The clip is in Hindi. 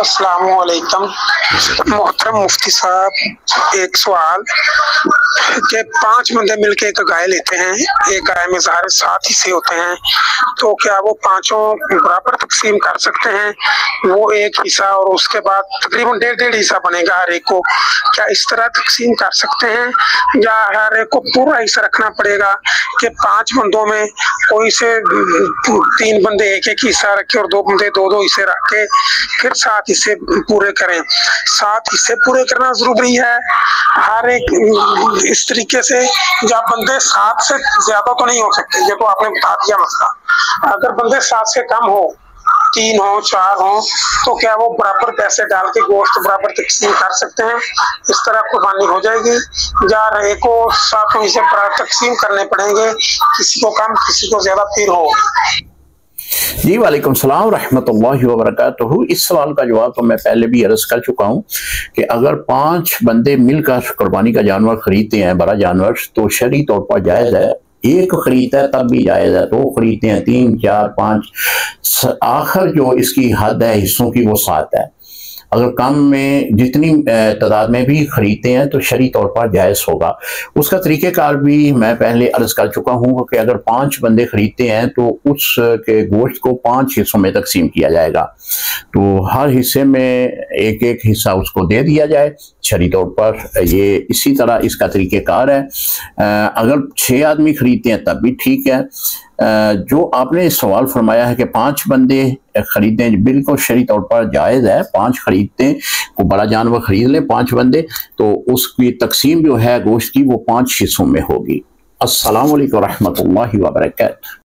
अस्सलामुअलैकुम मोहतरम मुफ्ती साहब, एक सवाल कि 5 बंदे मिलके एक गाय लेते हैं। एक गाय में ज़ाहिर 7 हिस्से होते हैं, तो क्या वो पांचों बराबर तकसीम कर सकते हैं? वो एक हिस्सा और उसके बाद तकरीबन 1.5 हिस्सा बनेगा हर एक को, क्या इस तरह तकसीम कर सकते हैं या हर एक को पूरा हिस्सा रखना पड़ेगा कि 5 बंदों में कोई से 3 बंदे एक हिस्सा रखे और 2 बंदे 2 हिस्से रख के फिर 7 हिस्से पूरे करें? 7 हिस्से पूरे करना जरूरी है हर एक इस तरीके से, या बंदे 7 से ज्यादा तो नहीं हो सकते? ये तो आपने बता दिया मसला। अगर बंदे 7 से कम हो, 3 हो 4 हो, तो क्या वो बराबर पैसे डाल के गोश्त बराबर तकसीम कर सकते हैं? इस तरह कुर्बानी हो जाएगी या एक को 7 हिस्से तकसीम करने पड़ेंगे, किसी को कम किसी को ज्यादा फिर हो? जी वालेकुम सलाम रहमतुल्लाहि व बरकातुहू। इस सवाल का जवाब तो मैं पहले भी अर्ज कर चुका हूँ कि अगर 5 बंदे मिलकर कुर्बानी का जानवर खरीदते हैं, बड़ा जानवर, तो शरई तौर पर जायज़ है। एक खरीदता है तब भी जायज़ है, 2 खरीदते हैं, 3 4 5, आखिर जो इसकी हद है हिस्सों की वो 7 है। अगर कम में जितनी तादाद में भी खरीदते हैं तो शरई तौर पर जायज़ होगा। उसका तरीक़ेकार भी मैं पहले अर्ज कर चुका हूँ कि अगर 5 बंदे खरीदते हैं तो उस के गोश्त को 5 हिस्सों में तकसीम किया जाएगा, तो हर हिस्से में एक हिस्सा उसको दे दिया जाए शरई तौर पर। ये इसी तरह इसका तरीक़ेकार है। अगर 6 आदमी खरीदते हैं तब भी ठीक है। जो आपने सवाल फरमाया है कि 5 बंदे खरीदें, बिल्कुल शरई तौर पर जायज़ है। 5 खरीदते हैं, को बड़ा जानवर खरीद लें 5 बंदे, तो उसकी तकसीम जो है गोश्त की वो 5 हिस्सों में होगी। अस्सलामु अलैकुम रहमतुल्लाहि व बरकातुहू।